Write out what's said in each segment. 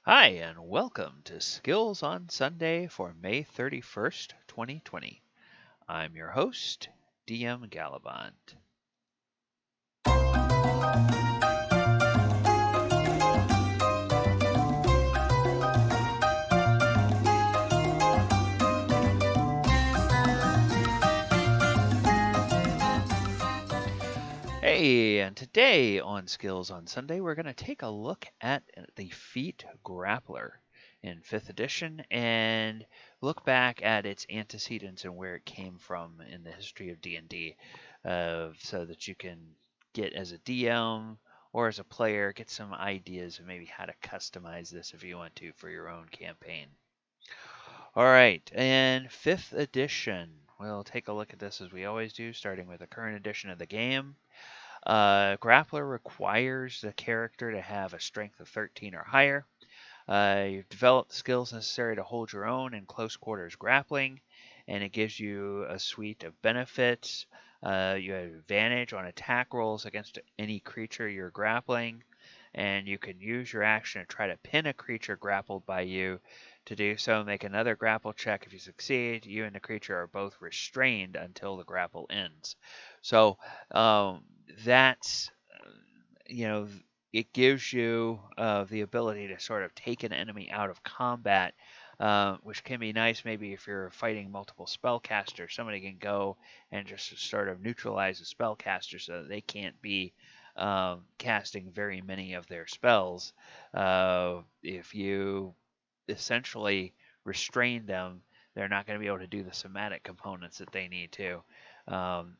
Hi, and welcome to Skills on Sunday for May 31st, 2020. I'm your host, DM Gallibond. Hey, and today on Skills on Sunday, we're going to take a look at the Feat Grappler in 5th edition and look back at its antecedents and where it came from in the history of D&D so that you can get as a DM or as a player, get some ideas of maybe how to customize this if you want to for your own campaign. All right, and 5th edition. We'll take a look at this as we always do, starting with the current edition of the game. Grappler requires the character to have a strength of 13 or higher. You've developed the skills necessary to hold your own in close quarters grappling, and it gives you a suite of benefits. You have advantage on attack rolls against any creature you're grappling, and you can use your action to try to pin a creature grappled by you. To do so, make another grapple check. If you succeed, you and the creature are both restrained until the grapple ends. So that's, it gives you the ability to sort of take an enemy out of combat, which can be nice maybe if you're fighting multiple spellcasters. Somebody can go and just sort of neutralize the spellcaster so that they can't be casting very many of their spells. If you essentially restrain them, they're not going to be able to do the somatic components that they need to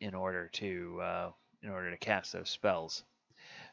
in order to cast those spells.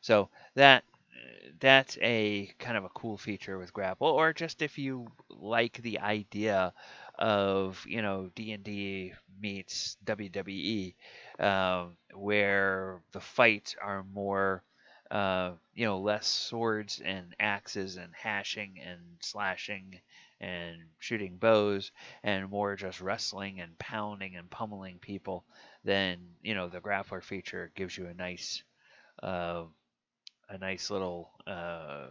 So that's a kind of a cool feature with Grapple, or just if you like the idea of D&D meets WWE, where the fights are more less swords and axes and hashing and slashing and shooting bows, and more just wrestling and pounding and pummeling people, then the Grappler feature gives you uh, a nice little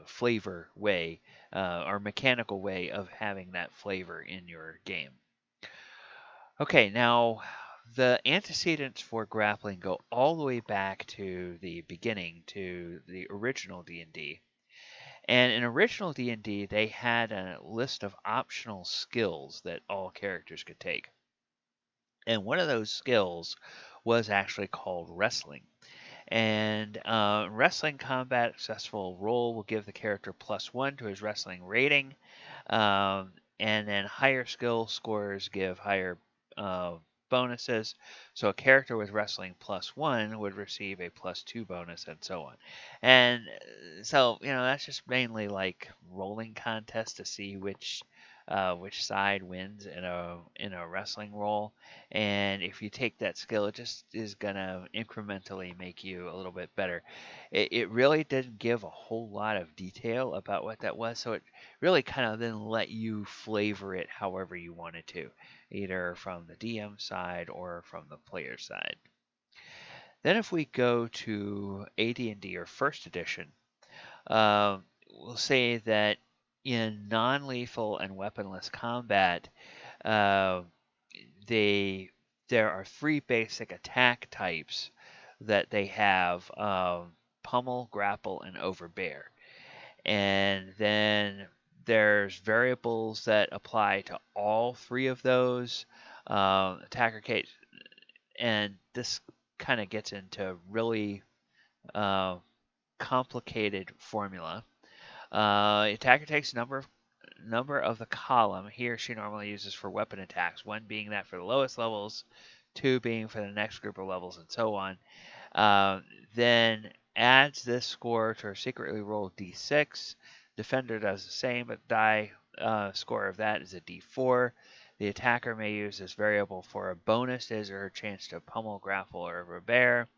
flavor way or mechanical way of having that flavor in your game. Okay, now the antecedents for grappling go all the way back to the beginning, to the original D&D. And in original D&D, they had a list of optional skills that all characters could take. And one of those skills was actually called wrestling. And wrestling combat successful roll will give the character +1 to his wrestling rating. And then higher skill scores give higher bonuses. So a character with wrestling +1 would receive a +2 bonus, and so on. And so that's just mainly like rolling contest to see which side wins in a wrestling roll. And if you take that skill, it just is gonna incrementally make you a little bit better. It really didn't give a whole lot of detail about what that was, so it really kind of then let you flavor it however you wanted to, either from the DM side or from the player side. Then if we go to AD&D or First Edition, we'll say that in non-lethal and weaponless combat, uh, there are 3 basic attack types that they have: pummel, grapple, and overbear. And then there's variables that apply to all 3 of those. Attacker case, and this kind of gets into really complicated formula. Attacker takes number of the column he or she normally uses for weapon attacks, 1 being that for the lowest levels, 2 being for the next group of levels, and so on. Then adds this score to a secretly rolled d6. Defender does the same, but die score of that is a d4. The attacker may use this variable for a bonus his or her chance to pummel, grapple, or overbear.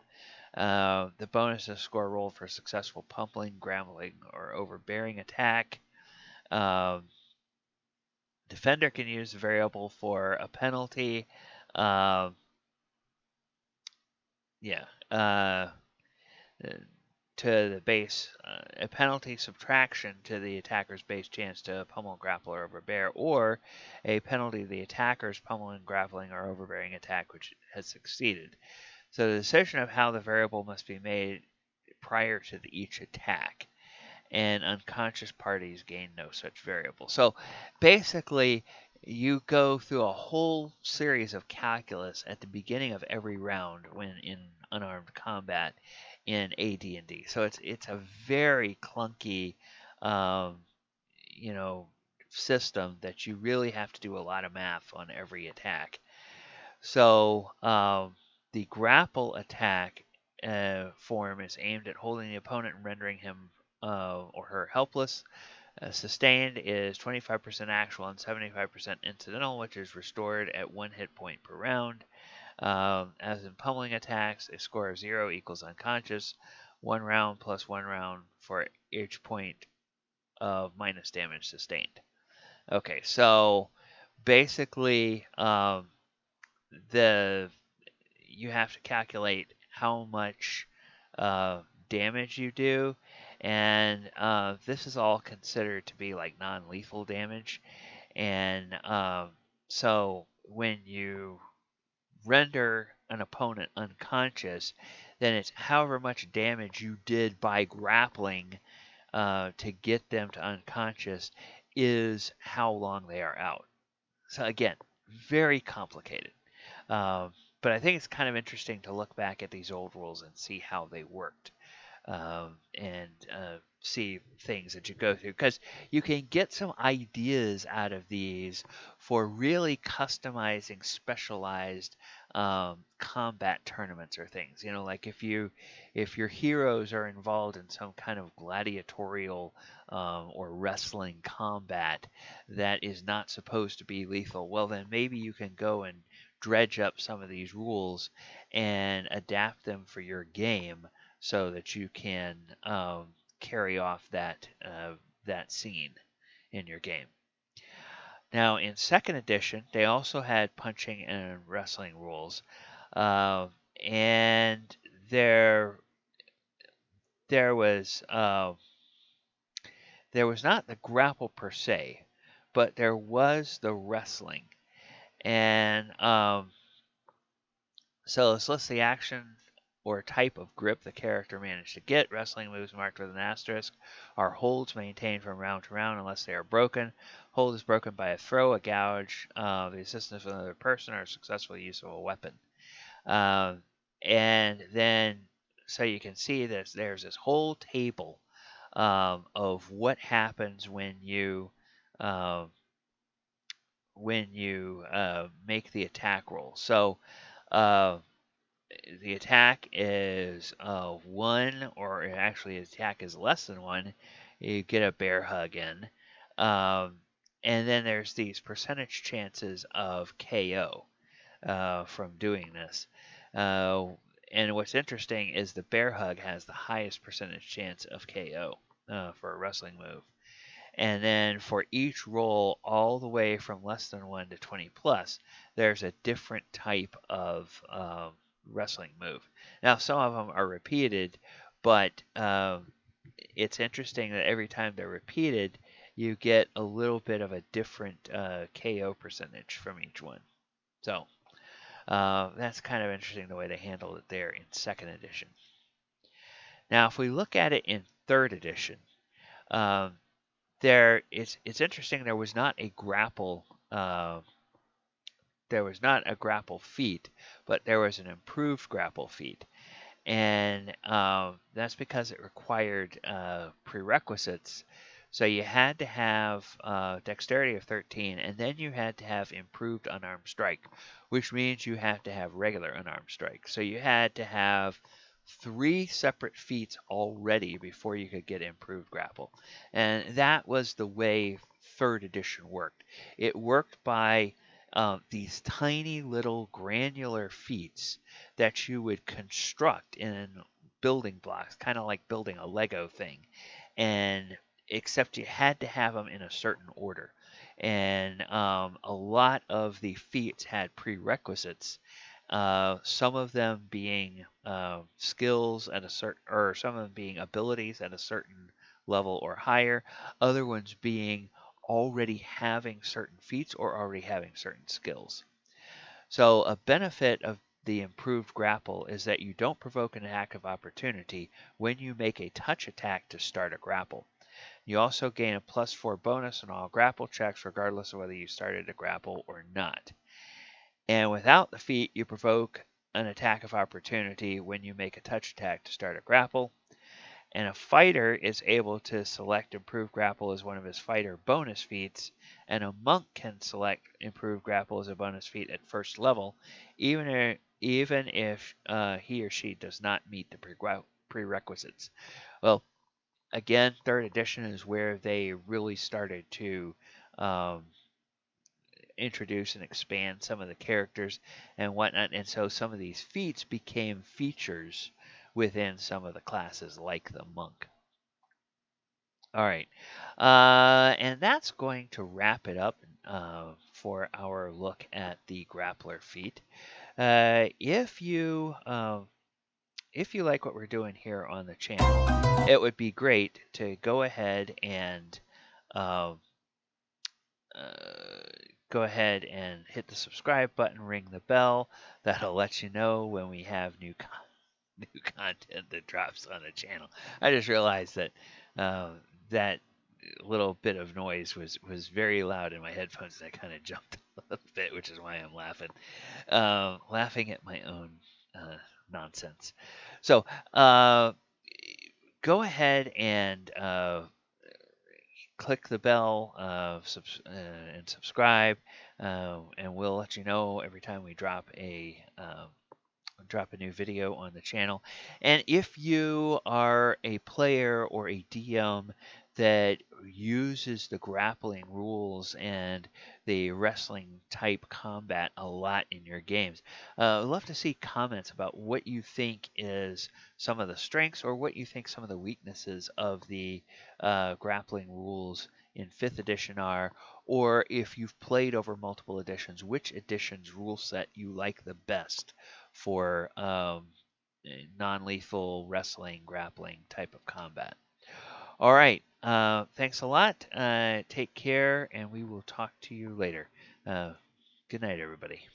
The bonus is score rolled for successful pummeling, grappling, or overbearing attack. Defender can use the variable for a penalty. Yeah. to the base, a penalty subtraction to the attacker's base chance to pummel, grapple, or overbear, or a penalty to the attacker's pummeling, grappling, or overbearing attack which has succeeded. So the decision of how the variable must be made prior to each attack, and unconscious parties gain no such variable. So basically, you go through a whole series of calculus at the beginning of every round when in unarmed combat in AD&D. So it's a very clunky, um, you know, system that you really have to do a lot of math on every attack. So the grapple attack form is aimed at holding the opponent and rendering him or her helpless. Sustained is 25% actual and 75% incidental, which is restored at 1 hit point per round. As in pummeling attacks, a score of 0 equals unconscious. 1 round plus 1 round for each point of minus damage sustained. Okay, so basically, you have to calculate how much damage you do, and this is all considered to be like non-lethal damage. And so when you render an opponent unconscious, then it's however much damage you did by grappling to get them to unconscious is how long they are out. So again, very complicated. But I think it's kind of interesting to look back at these old rules and see how they worked, and see things that you go through, because you can get some ideas out of these for really customizing specialized combat tournaments or things. Like if your heroes are involved in some kind of gladiatorial or wrestling combat that is not supposed to be lethal, well then maybe you can go and dredge up some of these rules and adapt them for your game so that you can carry off that scene in your game. Now, in second edition, they also had punching and wrestling rules, and there was not the grapple per se, but there was the wrestling. And so let's list the action or type of grip the character managed to get. Wrestling moves marked with an asterisk are holds maintained from round to round unless they are broken. Hold is broken by a throw, a gouge, the assistance of another person, or successful use of a weapon. And then, so you can see this, there's this whole table of what happens when you make the attack roll. So the attack is 1, or actually the attack is less than 1, you get a bear hug in. And then there's these percentage chances of KO from doing this. And what's interesting is the bear hug has the highest percentage chance of KO for a wrestling move. And then for each roll, all the way from less than 1 to 20 plus, there's a different type of wrestling move. Now, some of them are repeated, but it's interesting that every time they're repeated, you get a little bit of a different KO percentage from each one. So that's kind of interesting the way they handled it there in second edition. Now, if we look at it in third edition, it's interesting. There was not a grapple. There was not a grapple feat, but there was an improved grapple feat, and that's because it required prerequisites. So you had to have dexterity of 13, and then you had to have improved unarmed strike, which means you have to have regular unarmed strike. So you had to have 3 separate feats already before you could get improved grapple. And that was the way third edition worked. It worked by these tiny little granular feats that you would construct in building blocks, kind of like building a Lego thing. And except you had to have them in a certain order. And a lot of the feats had prerequisites some of them being skills at a certain, or some of them being abilities at a certain level or higher, other ones being already having certain feats or already having certain skills. So a benefit of the improved grapple is that you don't provoke an attack of opportunity when you make a touch attack to start a grapple. You also gain a +4 bonus on all grapple checks regardless of whether you started a grapple or not. And without the feat, you provoke an attack of opportunity when you make a touch attack to start a grapple. And a fighter is able to select Improved Grapple as one of his fighter bonus feats, and a monk can select Improved Grapple as a bonus feat at first level, even if he or she does not meet the prerequisites. Well, again, third edition is where they really started to um, introduce and expand some of the characters and whatnot, and so some of these feats became features within some of the classes, like the monk. All right, and that's going to wrap it up for our look at the Grappler feat. If you like what we're doing here on the channel, it would be great to go ahead and uh, uh, hit the subscribe button, ring the bell. That'll let you know when we have new content that drops on the channel. I just realized that that little bit of noise was very loud in my headphones, and I kind of jumped a little bit, which is why I'm laughing at my own nonsense. So go ahead and click the bell and subscribe, and we'll let you know every time we drop a new video on the channel. And if you are a player or a DM that uses the grappling rules and the wrestling type combat a lot in your games, I'd love to see comments about what you think is some of the strengths or what you think some of the weaknesses of the grappling rules in 5th edition are, or if you've played over multiple editions, which edition's rule set you like the best for non-lethal wrestling, grappling type of combat. All right. Thanks a lot. Take care, and we will talk to you later. Good night, everybody.